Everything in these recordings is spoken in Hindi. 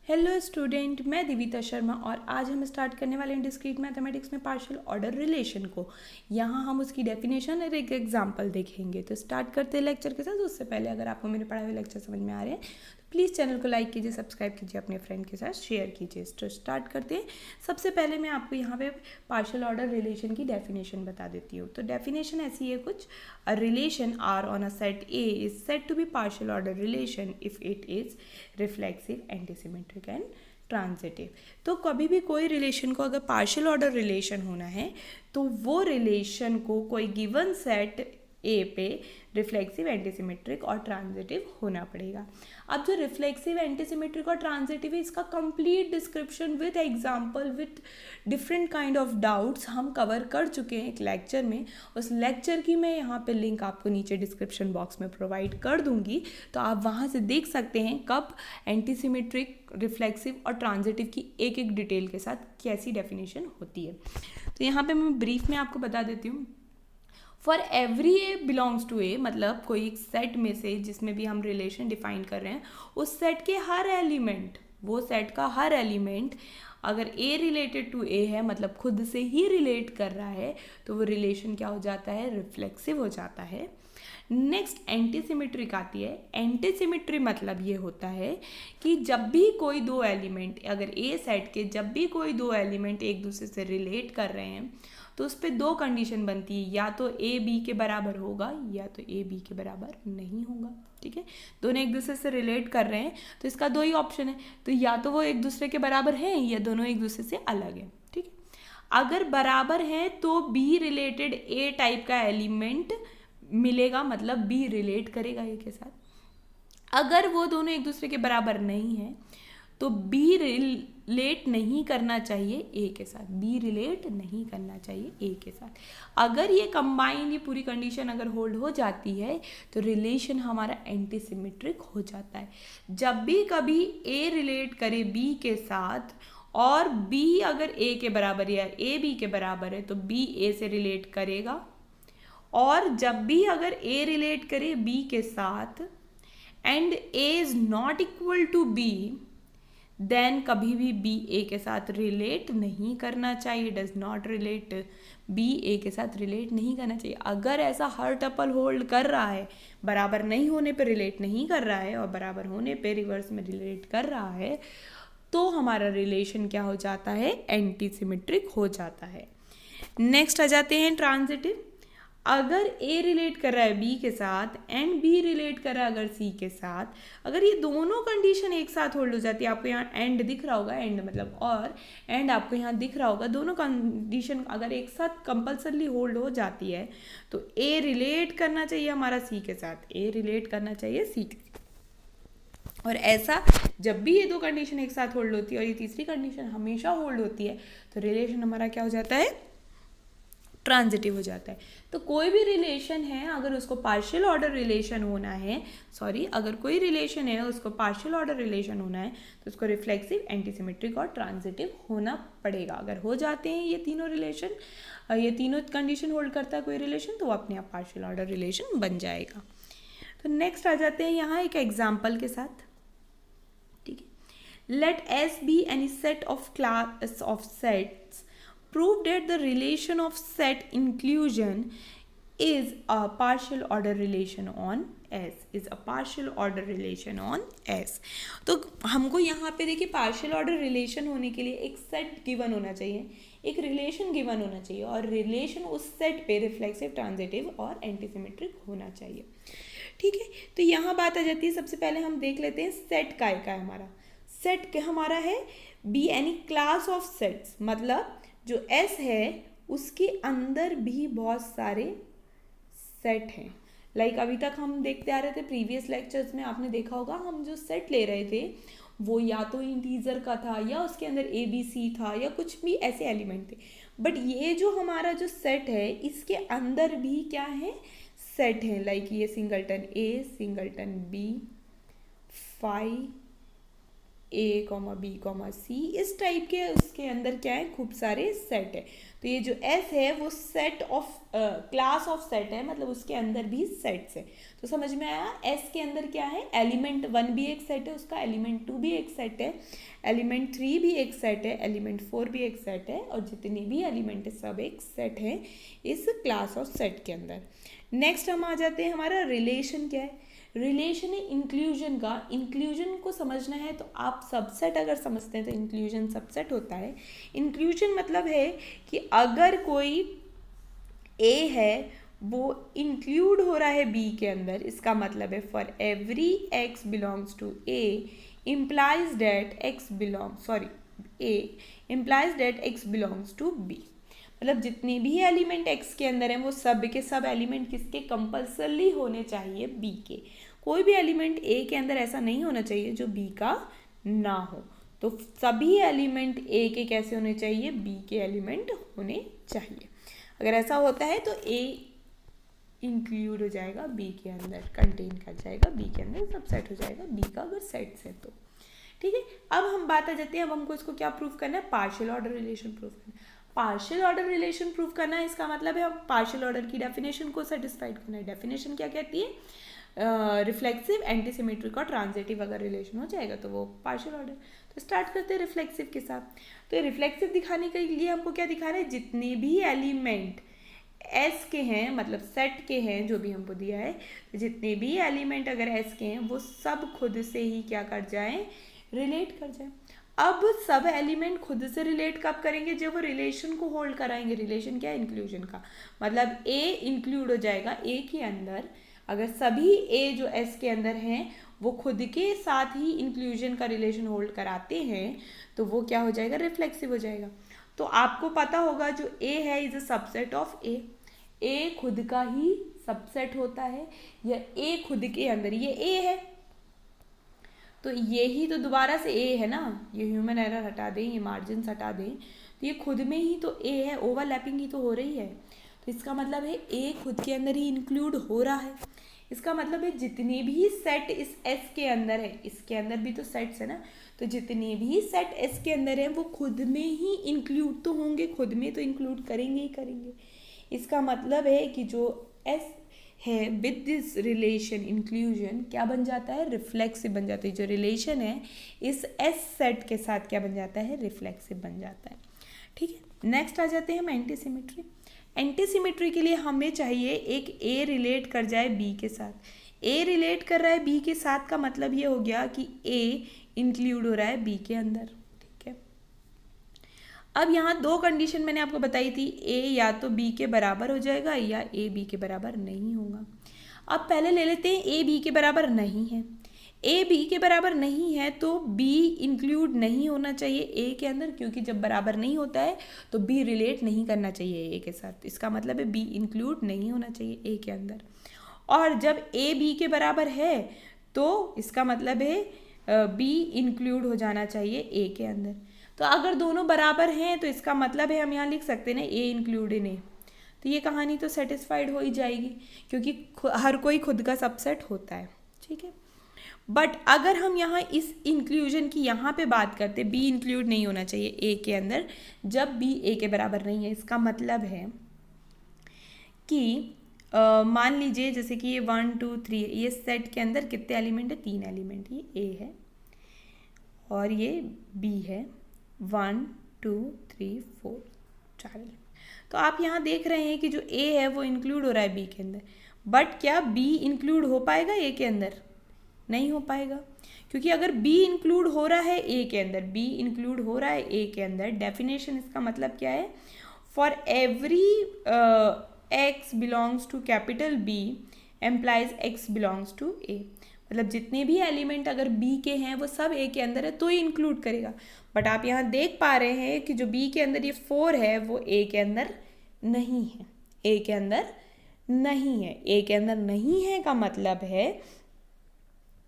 हेलो स्टूडेंट, मैं दिविता शर्मा और आज हम स्टार्ट करने वाले हैं डिस्क्रीट मैथमेटिक्स में पार्शियल ऑर्डर रिलेशन को। यहाँ हम उसकी डेफिनेशन और एक एग्जांपल देखेंगे। तो स्टार्ट करते हैं लेक्चर के साथ। उससे पहले अगर आपको मेरे पढ़ाए हुए लेक्चर समझ में आ रहे हैं तो प्लीज़ चैनल को लाइक कीजिए, सब्सक्राइब कीजिए, अपने फ्रेंड के साथ शेयर कीजिए। तो स्टार्ट करते हैं। सबसे पहले मैं आपको यहाँ पे पार्शियल ऑर्डर रिलेशन की डेफिनेशन बता देती हूँ। तो डेफिनेशन ऐसी है कुछ, a relation R on a set A is said to be partial order relation if it is reflexive, antisymmetric and transitive. तो कभी भी कोई रिलेशन को अगर पार्शियल ऑर्डर रिलेशन होना है तो वो रिलेशन को कोई गिवन सेट ए पे रिफ्लेक्सिव, एंटीसिमेट्रिक और ट्रांजिटिव होना पड़ेगा। अब जो रिफ्लेक्सिव, एंटीसिमेट्रिक और ट्रांजिटिव है, इसका complete description with example with different kind of doubts हम कवर कर चुके हैं एक लेक्चर में। उस लेक्चर की मैं यहाँ पे लिंक आपको नीचे डिस्क्रिप्शन बॉक्स में प्रोवाइड कर दूंगी, तो आप वहाँ से देख सकते हैं कब एंटीसिमेट्रिक, रिफ्लेक्सिव और ट्रांजिटिव की एक एक डिटेल के साथ कैसी डेफिनेशन होती है। तो यहाँ पे मैं ब्रीफ में आपको बता देती हूँ। For every a belongs to a, मतलब कोई एक सेट में से जिसमें भी हम रिलेशन डिफाइन कर रहे हैं, उस सेट के हर एलिमेंट, वो सेट का हर एलिमेंट अगर ए रिलेटेड टू ए है, मतलब खुद से ही रिलेट कर रहा है, तो वो रिलेशन क्या हो जाता है, रिफ्लेक्सिव हो जाता है। नेक्स्ट एंटीसिमेट्रिक आती है। एंटीसिमेट्री मतलब ये होता है कि जब भी कोई दो एलिमेंट, अगर ए सेट के जब भी कोई दो एलिमेंट एक दूसरे से रिलेट कर रहे हैं तो उस पर दो कंडीशन बनती है, या तो ए बी के बराबर होगा या तो ए बी के बराबर नहीं होगा। ठीक है, दोनों एक दूसरे से रिलेट कर रहे हैं तो इसका दो ही ऑप्शन है, तो या तो वो एक दूसरे के बराबर हैं या दोनों एक दूसरे से अलग है। ठीक है, अगर बराबर है तो बी रिलेटेड ए टाइप का एलिमेंट मिलेगा, मतलब बी रिलेट करेगा ए के साथ। अगर वो दोनों एक दूसरे के बराबर नहीं है तो बी रिलेट नहीं करना चाहिए ए के साथ, बी रिलेट नहीं करना चाहिए ए के साथ। अगर ये कंबाइन, ये पूरी कंडीशन अगर होल्ड हो जाती है तो रिलेशन हमारा एंटीसिमेट्रिक हो जाता है। जब भी कभी ए रिलेट करे बी के साथ और बी अगर ए के बराबर या ए बी के बराबर है तो बी ए से रिलेट करेगा, और जब भी अगर ए रिलेट करे बी के साथ and A is not equal to B, then कभी भी बी ए के साथ रिलेट नहीं करना चाहिए, डज नॉट रिलेट, बी ए के साथ रिलेट नहीं करना चाहिए। अगर ऐसा हर टपल होल्ड कर रहा है, बराबर नहीं होने पे रिलेट नहीं कर रहा है और बराबर होने पे रिवर्स में रिलेट कर रहा है, तो हमारा रिलेशन क्या हो जाता है, एंटीसिमेट्रिक हो जाता है। नेक्स्ट आ जाते हैं ट्रांजिटिव। अगर ए रिलेट कर रहा है बी के साथ एंड बी रिलेट कर रहा है अगर सी के साथ, अगर ये दोनों कंडीशन एक साथ होल्ड हो जाती है, आपको यहाँ एंड दिख रहा होगा, एंड मतलब और एंड आपको यहाँ दिख रहा होगा, दोनों कंडीशन अगर एक साथ कंपल्सरली होल्ड हो जाती है तो ए रिलेट करना चाहिए हमारा सी के साथ, ए रिलेट करना चाहिए सी के साथ। और ऐसा जब भी ये दो कंडीशन एक साथ होल्ड होती है और ये तीसरी कंडीशन हमेशा होल्ड होती है तो रिलेशन हमारा क्या हो जाता है, ट्रांजिटिव हो जाता है। तो कोई भी रिलेशन है अगर उसको पार्शियल ऑर्डर रिलेशन होना है, अगर कोई रिलेशन है उसको पार्शियल ऑर्डर रिलेशन होना है तो उसको रिफ्लेक्सिव, एंटीसिमेट्रिक और ट्रांजिटिव होना पड़ेगा। अगर हो जाते हैं ये तीनों रिलेशन, ये तीनों कंडीशन होल्ड करता है कोई रिलेशन, तो वो अपने आप पार्शियल ऑर्डर रिलेशन बन जाएगा। तो नेक्स्ट आ जाते हैं यहाँ एक एग्जाम्पल के साथ। ठीक है, let S be any set of class of sets, prove that the relation of set inclusion is a partial order relation on S, is a partial order relation on S। तो हमको यहाँ पे देखिए पार्शियल ऑर्डर रिलेशन होने के लिए एक सेट गिवन होना चाहिए, एक रिलेशन गिवन होना चाहिए, और रिलेशन उस सेट पे रिफ्लेक्सिव, ट्रांजिटिव और एंटीसिमेट्रिक होना चाहिए। ठीक है, तो यहाँ बात आ जाती है, सबसे पहले हम देख लेते हैं सेट का है हमारा। सेट क्या हमारा है, be any class of sets, मतलब जो S है उसके अंदर भी बहुत सारे सेट हैं। लाइक अभी तक हम देखते आ रहे थे, प्रीवियस लेक्चर्स में आपने देखा होगा, हम जो सेट ले रहे थे वो या तो इंटीजर का था या उसके अंदर ए बी सी था या कुछ भी ऐसे एलिमेंट थे। बट ये जो हमारा जो सेट है इसके अंदर भी क्या है, सेट है। लाइक ये सिंगलटन ए, सिंगलटन बी, फाई, ए कॉमा बी कॉमा सी, इस टाइप के उसके अंदर क्या है, खूब सारे सेट है। तो ये जो एस है वो set of class of set है, मतलब उसके अंदर भी सेट्स है। तो समझ में आया, एस के अंदर क्या है, एलिमेंट 1 भी एक सेट है उसका, एलिमेंट 2 भी एक सेट है, एलिमेंट 3 भी एक सेट है, एलिमेंट 4 भी एक सेट है, और जितने भी एलिमेंट है सब एक सेट है इस क्लास ऑफ सेट के अंदर। नेक्स्ट हम आ जाते हैं, हमारा रिलेशन क्या है, रिलेशन है इंक्लूजन का। इंक्लूजन को समझना है तो आप सबसेट अगर समझते हैं तो इंक्लूजन सबसेट होता है। इंक्लूजन मतलब है कि अगर कोई ए है वो इंक्लूड हो रहा है बी के अंदर, इसका मतलब है for every x belongs to A implies that x belongs a implies that x belongs to b। मतलब जितने भी एलिमेंट x के अंदर हैं वो सब के सब एलिमेंट किसके कंपल्सरली होने चाहिए b के। कोई भी एलिमेंट a के अंदर ऐसा नहीं होना चाहिए जो b का ना हो। तो सभी एलिमेंट a के कैसे होने चाहिए, b के एलिमेंट होने चाहिए। अगर ऐसा होता है तो a इंक्लूड हो जाएगा बी के अंदर, कंटेन कर जाएगा बी के अंदर, सबसेट हो जाएगा बी का अगर सेट्स है तो। ठीक है, अब हम बात आ जाते हैं, अब हमको इसको क्या प्रूफ करना है, पार्शियल ऑर्डर रिलेशन प्रूफ करना है। पार्शियल ऑर्डर रिलेशन प्रूफ करना है, इसका मतलब है हम पार्शियल ऑर्डर की डेफिनेशन को सेटिस्फाइड करना है। डेफिनेशन क्या कहती है, रिफ्लेक्सिव, एंटीसिमेट्रिक और ट्रांजिटिव अगर रिलेशन हो जाएगा तो वो पार्शियल ऑर्डर। तो स्टार्ट करते हैं रिफ्लेक्सिव के साथ। तो रिफ्लेक्सिव दिखाने के लिए हमको क्या दिखाना है, जितने भी एलिमेंट एस के हैं, मतलब सेट के हैं जो भी हमको दिया है, तो जितने भी एलिमेंट अगर एस के हैं वो सब खुद से ही क्या कर जाएं, रिलेट कर जाएं। अब सब एलिमेंट खुद से रिलेट कब करेंगे, जब वो रिलेशन को होल्ड कराएंगे। रिलेशन क्या है, इंक्लूजन का मतलब ए इंक्लूड हो जाएगा ए के अंदर। अगर सभी ए जो एस के अंदर हैं वो खुद के साथ ही इंक्लूजन का रिलेशन होल्ड कराते हैं तो वो क्या हो जाएगा, रिफ्लेक्सिव हो जाएगा। तो आपको पता होगा जो ए है इज अ सबसेट ऑफ ए खुद का ही सबसेट होता है, या ए खुद के अंदर, ये ए है तो ये ही तो दोबारा से ए है ना, ये ह्यूमन एरर हटा दें, ये मार्जिन हटा दें, तो ये खुद में ही तो ए है, ओवरलैपिंग ही तो हो रही है। तो इसका मतलब है ए खुद के अंदर ही इंक्लूड हो रहा है। इसका मतलब है जितने भी सेट इस एस के अंदर है, इसके अंदर भी तो सेट्स है ना, तो जितने भी सेट एस के अंदर है वो खुद में ही इंक्लूड तो होंगे, खुद में तो इंक्लूड करेंगे ही करेंगे। इसका मतलब है कि जो एस है विद दिस रिलेशन इंक्लूजन क्या बन जाता है, रिफ्लेक्सिव बन जाता है। जो रिलेशन है इस एस सेट के साथ क्या बन जाता है, रिफ्लेक्सिव बन जाता है। ठीक है, नेक्स्ट आ जाते हैं हम एंटीसिमेट्री। एंटीसिमेट्री के लिए हमें चाहिए एक ए रिलेट कर जाए बी के साथ। ए रिलेट कर रहा है बी के साथ का मतलब ये हो गया कि ए इंक्लूड हो रहा है बी के अंदर। ठीक है, अब यहाँ दो कंडीशन मैंने आपको बताई थी, ए या तो बी के बराबर हो जाएगा या ए बी के बराबर नहीं होगा। अब पहले ले लेते हैं ए बी के बराबर नहीं है। ए बी के बराबर नहीं है तो बी इंक्लूड नहीं होना चाहिए ए के अंदर, क्योंकि जब बराबर नहीं होता है तो बी रिलेट नहीं करना चाहिए ए के साथ। इसका मतलब है बी इंक्लूड नहीं होना चाहिए ए के अंदर। और जब ए बी के बराबर है तो इसका मतलब है बी इंक्लूड हो जाना चाहिए ए के अंदर। तो अगर दोनों बराबर हैं तो इसका मतलब है हम यहाँ लिख सकते हैं ना ए इंक्लूड इन ए। तो ये कहानी तो सेटिस्फाइड हो ही जाएगी क्योंकि हर कोई खुद का सबसेट होता है। ठीक है, बट अगर हम यहाँ इस इंक्लूजन की यहाँ पे बात करते, बी इंक्लूड नहीं होना चाहिए ए के अंदर जब बी ए के बराबर नहीं है। इसका मतलब है कि मान लीजिए जैसे कि ये 1 2 3 ये सेट के अंदर कितने एलिमेंट है, 3 एलिमेंट, ये ए है और ये बी है, 1 2 3 4 4 एलिमेंट। तो आप यहाँ देख रहे हैं कि जो ए है वो इंक्लूड हो रहा है बी के अंदर, बट क्या बी इंक्लूड हो पाएगा ए के अंदर, नहीं हो पाएगा। क्योंकि अगर B इंक्लूड हो रहा है ए के अंदर, B इंक्लूड हो रहा है ए के अंदर, डेफिनेशन इसका मतलब क्या है, for every x belongs to capital B implies x belongs to A। मतलब जितने भी एलिमेंट अगर B के हैं वो सब A के अंदर है तो ही इंक्लूड करेगा। बट आप यहाँ देख पा रहे हैं कि जो B के अंदर ये 4 है वो A के अंदर नहीं है, A के अंदर नहीं है। A के अंदर नहीं है का मतलब है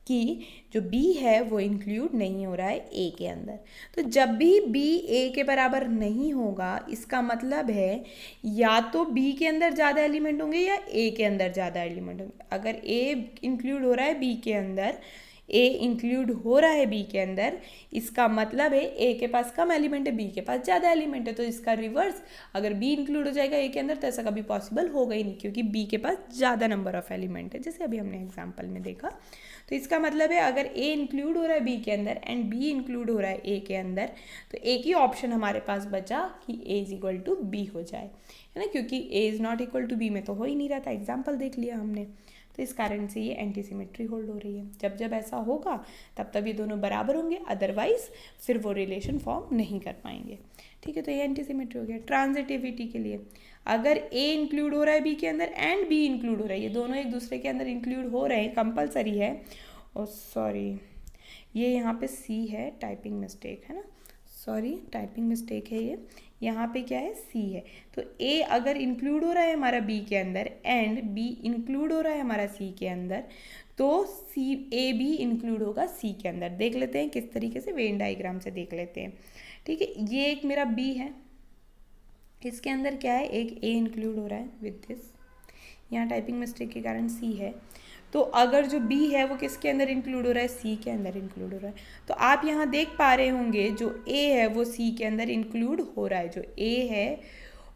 कि जो B है वो इंक्लूड नहीं हो रहा है A के अंदर। तो जब भी B A के बराबर नहीं होगा इसका मतलब है या तो B के अंदर ज़्यादा एलिमेंट होंगे या A के अंदर ज़्यादा एलिमेंट होंगे। अगर A इंक्लूड हो रहा है B के अंदर, ए इंक्लूड हो रहा है बी के अंदर, इसका मतलब है ए के पास कम एलिमेंट है, बी के पास ज़्यादा एलिमेंट है। तो इसका रिवर्स, अगर बी इंक्लूड हो जाएगा ए के अंदर तो ऐसा कभी पॉसिबल होगा ही नहीं, क्योंकि बी के पास ज़्यादा नंबर ऑफ एलिमेंट है, जैसे अभी हमने एग्जाम्पल में देखा। तो इसका मतलब है अगर ए इंक्लूड हो रहा है बी के अंदर एंड बी इंक्लूड हो रहा है ए के अंदर, तो एक ही ऑप्शन हमारे पास बचा कि A is equal to B हो जाए, है ना, क्योंकि A is not equal to B में तो हो ही नहीं रहा था, एग्जाम्पल देख लिया हमने। तो इस कारण से ये एंटी सिमेट्री होल्ड हो रही है। जब जब ऐसा होगा तब तब ये दोनों बराबर होंगे, अदरवाइज फिर वो रिलेशन फॉर्म नहीं कर पाएंगे। ठीक है, तो ये एंटी सिमेट्री हो गया। ट्रांजिटिविटी के लिए अगर ए इंक्लूड हो रहा है बी के अंदर एंड बी इंक्लूड हो रहा है, ये दोनों एक दूसरे के अंदर इंक्लूड हो रहे हैं, कंपलसरी है। और सॉरी, ये यहाँ पे सी है, टाइपिंग मिस्टेक है ना, सॉरी टाइपिंग मिस्टेक है ये, यहाँ पे क्या है सी है। तो ए अगर इंक्लूड हो रहा है हमारा बी के अंदर एंड बी इंक्लूड हो रहा है हमारा सी के अंदर, तो सी ए बी इंक्लूड होगा सी के अंदर। देख लेते हैं किस तरीके से, वेन डायग्राम से देख लेते हैं। ठीक है, ये एक मेरा बी है, इसके अंदर क्या है, एक ए इंक्लूड हो रहा है विद दिस, यहाँ टाइपिंग मिस्टेक के कारण सी है। तो अगर जो बी है वो किसके अंदर इंक्लूड हो रहा है, सी के अंदर इंक्लूड हो रहा है। तो आप यहाँ देख पा रहे होंगे जो ए है वो सी के अंदर इंक्लूड हो रहा है, जो ए है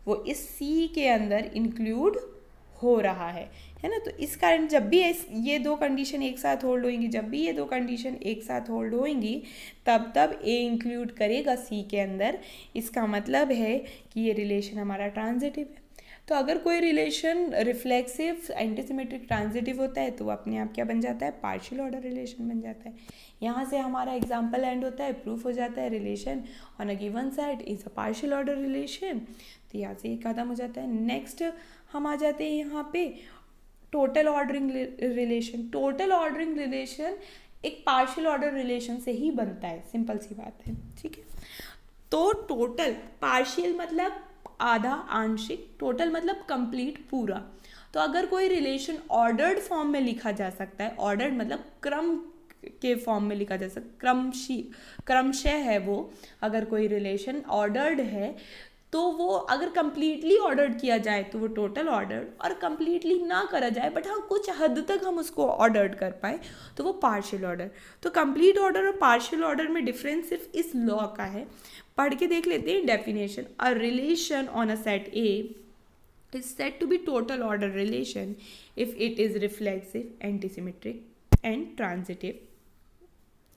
वो इस सी के अंदर इंक्लूड हो रहा है ना। तो इस कारण जब भी ये दो कंडीशन एक साथ होल्ड होंगी, जब भी ये दो कंडीशन एक साथ होल्ड होंगी, तब तब ए इंक्लूड करेगा सी के अंदर। इसका मतलब है कि ये रिलेशन हमारा ट्रांजिटिव है। तो अगर कोई रिलेशन रिफ्लेक्सिव, एंटीसिमेट्रिक, ट्रांजिटिव होता है तो वो अपने आप क्या बन जाता है, पार्शियल ऑर्डर रिलेशन बन जाता है। यहाँ से हमारा एग्जाम्पल एंड होता है, प्रूफ हो जाता है relation on a given set is a partial order relation. तो यहाँ से ये खत्म हो जाता है। नेक्स्ट हम आ जाते हैं यहाँ पे total ordering relation. Total ordering relation एक पार्शियल ऑर्डर रिलेशन से ही बनता है, सिंपल सी बात है। ठीक है, तो टोटल, पार्शियल मतलब आधा, आंशिक, टोटल मतलब कंप्लीट, पूरा। तो अगर कोई रिलेशन ऑर्डर्ड फॉर्म में लिखा जा सकता है, ऑर्डर्ड मतलब क्रम के फॉर्म में लिखा जा सकता, क्रमशः है वो, अगर कोई रिलेशन ऑर्डर्ड है तो वो अगर कंप्लीटली ऑर्डर्ड किया जाए तो वो टोटल ऑर्डर्ड, और कंप्लीटली ना करा जाए बट हाँ कुछ हद तक हम उसको ऑर्डर्ड कर पाए तो वो पार्शियल ऑर्डर। तो कंप्लीट ऑर्डर और पार्शियल ऑर्डर में डिफरेंस सिर्फ इस लॉ का है। पढ़ के देख लेते हैं definition. A relation on a set A is said to be total order relation if it is reflexive, antisymmetric and transitive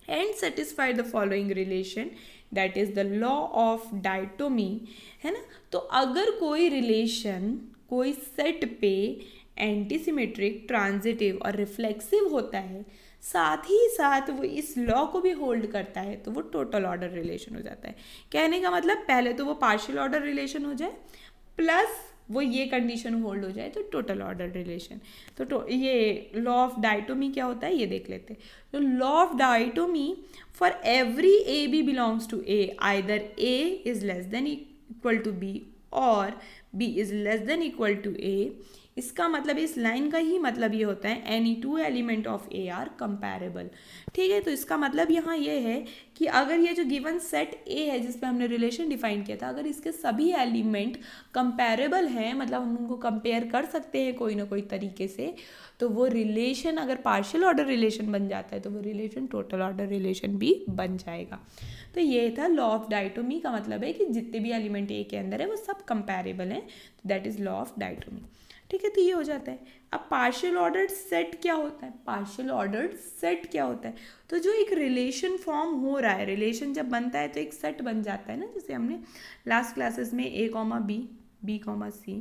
and satisfy the following relation, that is the law of dichotomy, है ना। तो अगर कोई रिलेशन कोई सेट पे एंटीसिमेट्रिक, ट्रांजिटिव और रिफ्लेक्सिव होता है, साथ ही साथ वो इस लॉ को भी होल्ड करता है, तो वो टोटल ऑर्डर रिलेशन हो जाता है। कहने का मतलब पहले तो वो पार्शियल ऑर्डर रिलेशन हो जाए प्लस वो ये कंडीशन होल्ड हो जाए तो टोटल ऑर्डर रिलेशन। तो ये लॉ ऑफ डायटोमी क्या होता है ये देख लेते हैं। तो law of dichotomy, for every a b belongs to a, either a is less than equal to b और b is less than equal to a. इसका मतलब इस लाइन का ही मतलब ये होता है any two element of A R comparable. ठीक है, तो इसका मतलब यहाँ ये है कि अगर ये जो गिवन सेट ए है जिस पे हमने रिलेशन डिफाइन किया था, अगर इसके सभी एलिमेंट कंपैरेबल हैं, मतलब हम उनको कंपेयर कर सकते हैं कोई ना कोई तरीके से, तो वो रिलेशन अगर पार्शियल ऑर्डर रिलेशन बन जाता है तो वो रिलेशन टोटल ऑर्डर रिलेशन भी बन जाएगा। तो ये था लॉ ऑफ डायटोमी का मतलब है कि जितने भी एलिमेंट ए के अंदर है वो सब कंपैरेबल हैं, दैट इज लॉ ऑफ डायटोमी। ठीक है, तो ये हो जाता है। अब पार्शियल ऑर्डर्ड सेट क्या होता है, पार्शियल ऑर्डर्ड सेट क्या होता है, तो जो एक रिलेशन फॉर्म हो रहा है, रिलेशन जब बनता है तो एक सेट बन जाता है ना, जैसे हमने लास्ट क्लासेस में ए कॉमा बी, बी कॉमा सी,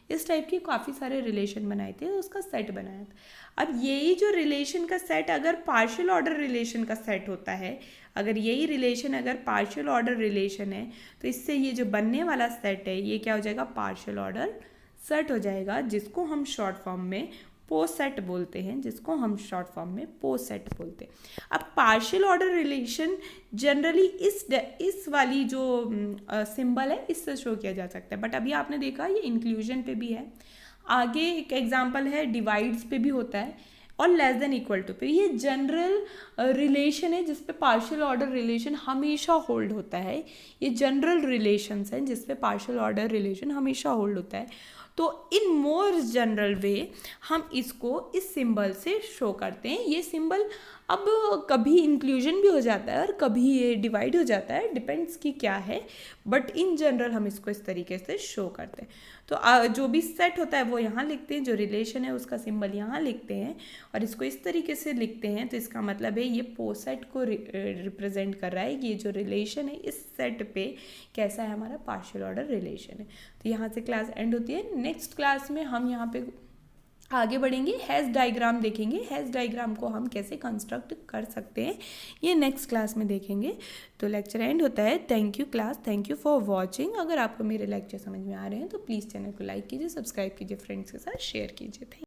इस टाइप के काफ़ी सारे रिलेशन बनाए थे, उसका सेट बनाया था। अब यही जो रिलेशन का सेट अगर पार्शियल ऑर्डर रिलेशन का सेट होता है, अगर यही रिलेशन अगर पार्शियल ऑर्डर रिलेशन है, तो इससे ये जो बनने वाला सेट है ये क्या हो जाएगा, पार्शियल ऑर्डर सेट हो जाएगा, जिसको हम शॉर्ट फॉर्म में पो सेट बोलते हैं, जिसको हम शॉर्ट फॉर्म में पो सेट बोलते हैं। अब पार्शियल ऑर्डर रिलेशन जनरली इस वाली जो सिंबल है इससे शो किया जा सकता है, बट अभी आपने देखा ये इंक्लूजन पे भी है, आगे एक एग्जांपल है डिवाइड्स पे भी होता है, और लेस देन इक्वल टू पे। ये जनरल रिलेशन है जिस पे पार्शियल ऑर्डर रिलेशन हमेशा होल्ड होता है, ये जनरल रिलेशंस हैं जिस पे पार्शियल ऑर्डर रिलेशन हमेशा होल्ड होता है। तो इन मोर जनरल वे हम इसको इस सिंबल से शो करते हैं। ये सिंबल अब कभी इंक्लूजन भी हो जाता है और कभी ये डिवाइड हो जाता है, डिपेंड्स कि क्या है, बट इन जनरल हम इसको इस तरीके से शो करते हैं। तो जो भी सेट होता है वो यहाँ लिखते हैं, जो रिलेशन है उसका सिंबल यहाँ लिखते हैं और इसको इस तरीके से लिखते हैं। तो इसका मतलब है ये पोसेट को रिप्रेजेंट कर रहा है कि ये जो रिलेशन है इस सेट पे कैसा है, हमारा पार्शियल ऑर्डर रिलेशन है। तो यहाँ से क्लास एंड होती है। नेक्स्ट क्लास में हम यहाँ पे आगे बढ़ेंगे, हैज़ डायग्राम देखेंगे। हैज़ डायग्राम को हम कैसे कंस्ट्रक्ट कर सकते हैं ये नेक्स्ट क्लास में देखेंगे। तो लेक्चर एंड होता है। Thank you class, thank you for watching. अगर आपको मेरे लेक्चर समझ में आ रहे हैं तो प्लीज़ चैनल को लाइक कीजिए, सब्सक्राइब कीजिए, फ्रेंड्स के साथ शेयर कीजिए। थैंक